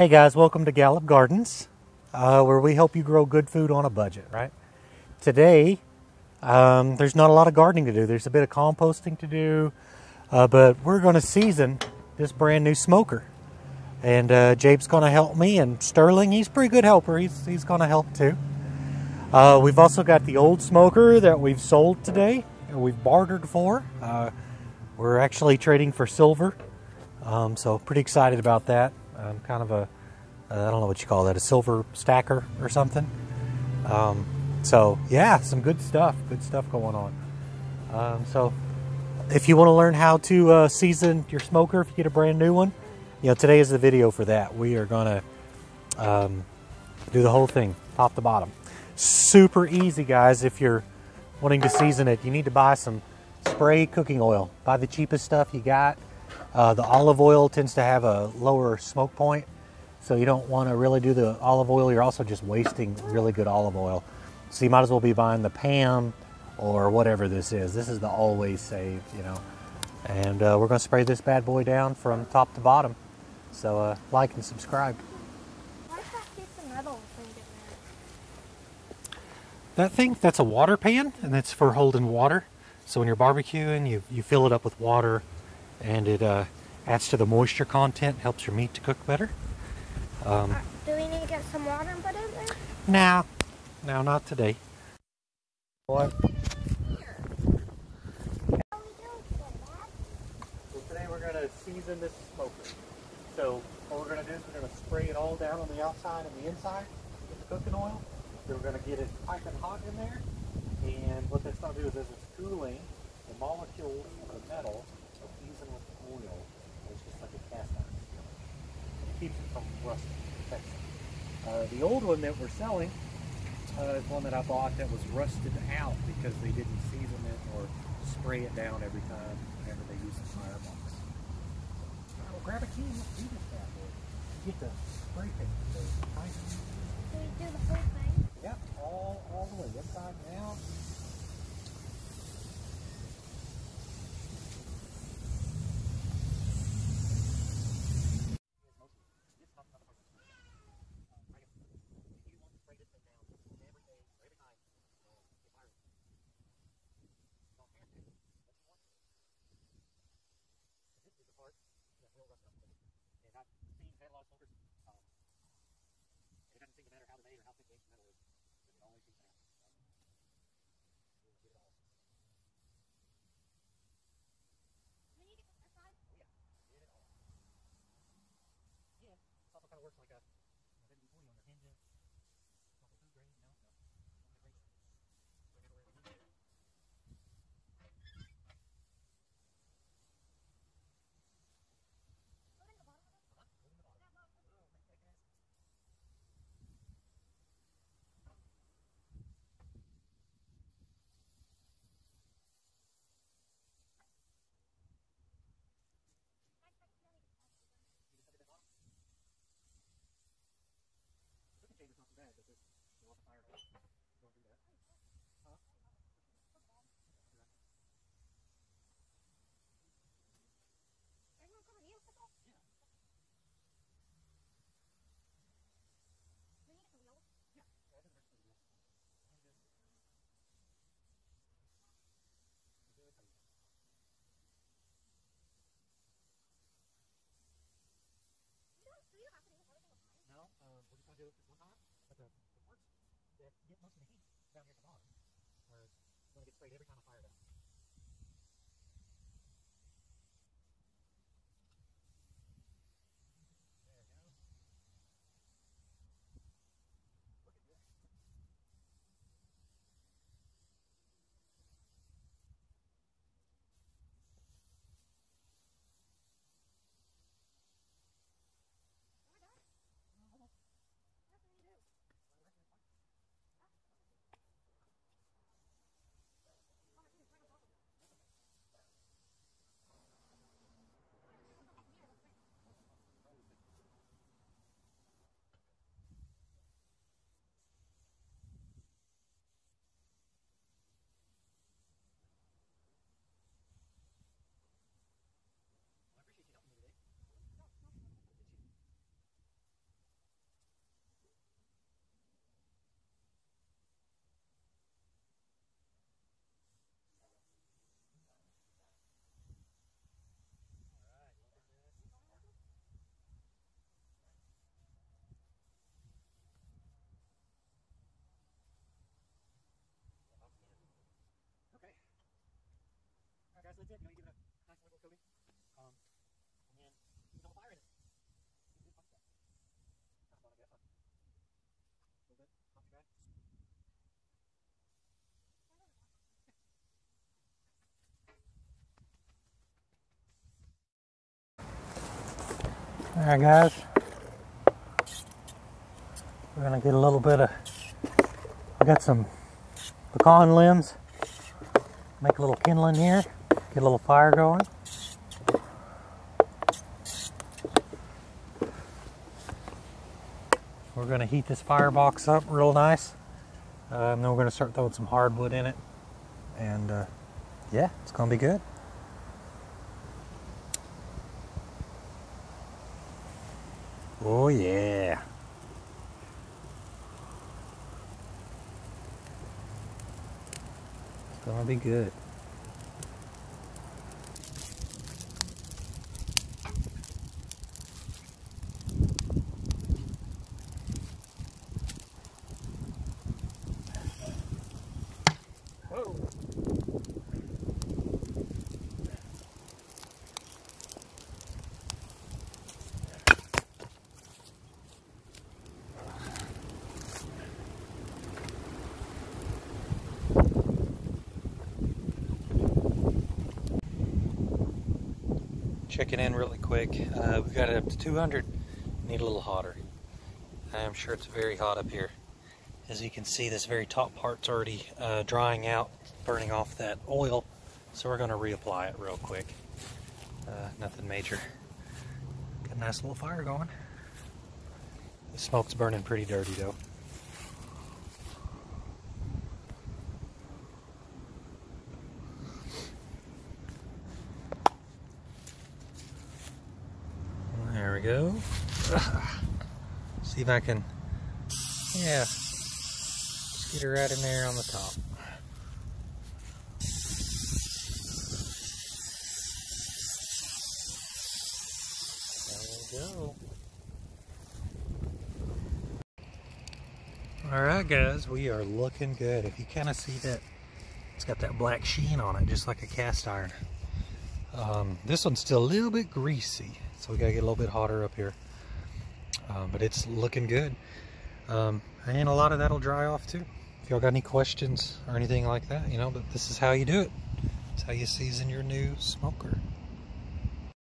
Hey guys, welcome to Gallup Gardens, where we help you grow good food on a budget, right? Today, there's not a lot of gardening to do. There's a bit of composting to do, but we're going to season this brand new smoker. And Jabe's going to help me, and Sterling, he's a pretty good helper. He's going to help too. We've also got the old smoker that we've sold today, or we've bartered for. We're actually trading for silver, so pretty excited about that. Kind of a, I don't know what you call that, a silver stacker or something. So yeah, some good stuff going on. So if you want to learn how to season your smoker, if you get a brand new one, today is the video for that. We are gonna do the whole thing, top to bottom. Super easy, guys. If you're wanting to season it, you need to buy some spray cooking oil. Buy the cheapest stuff you got. The olive oil tends to have a lower smoke point, so you don't want to really do the olive oil. You're also just wasting really good olive oil. So you might as well be buying the Pam or whatever this is. This is the Always Save, And we're going to spray this bad boy down from top to bottom. So like and subscribe. Why is that piece of metal thing in there? That thing, that's a water pan, and that's for holding water. So when you're barbecuing, you fill it up with water, and it adds to the moisture content, helps your meat to cook better. Do we need to get some water and put it in there? No, not today. What? So today we're going to season this smoker. So what we're going to do is we're going to spray it all down on the outside and the inside with the cooking oil. Then we're going to get it piping hot in there. And what that's going to do is as it's cooling, the molecules of the metal are fusing with the oil. It's just like a cast iron. It keeps it from rusting. Protects it. The old one that we're selling is one that I bought that was rusted out because they didn't season it or spray it down every time whenever they use the firebox. Well, grab a key and let's do this bad boy. Get the spray paint. Do we do the whole thing? Yep, all the way, inside and out. It doesn't seem to matter how they made or how thick the metal is. It always seems to happen. We need to get this side? Oh yeah, get it all. Yeah, it also kind of works like a baby boy on your hinges. Not the food grade, no. It's not too bad, but just go off the fire. Don't do that. Huh? Everyone come on, you put that? Yeah. Do we need some wheels? Yeah. I think there's some wheels. Do you have to do this every single time? No, we're just going to do it this one time. But the parts that get most of the heat down here at the bottom are going to get sprayed every time I fire it up. There we go. Look at this. it. You know, you give it a nice liberal coating. And then you don't fire in it. Kind of fun, I guess. A little bit, not too bad. Alright guys, we're going to get a little bit of, I got some pecan limbs, make a little kindling here, get a little fire going. We're going to heat this firebox up real nice, and then we're going to start throwing some hardwood in it, and yeah, it's going to be good. Oh yeah. It's gonna be good. Whoa. Checking in really quick. We've got it up to 200. Need a little hotter. I'm sure it's very hot up here. As you can see, this very top part's already drying out, burning off that oil. So we're going to reapply it real quick. Nothing major. Got a nice little fire going. The smoke's burning pretty dirty though. There we go. See if I can, yeah, just get her right in there on the top. There we go. Alright guys, we are looking good. If you kind of see that, it's got that black sheen on it, just like a cast iron. This one's still a little bit greasy, so we gotta get a little bit hotter up here. But it's looking good. And a lot of that'll dry off too. If y'all got any questions or anything like that, you know, but this is how you do it. It's how you season your new smoker.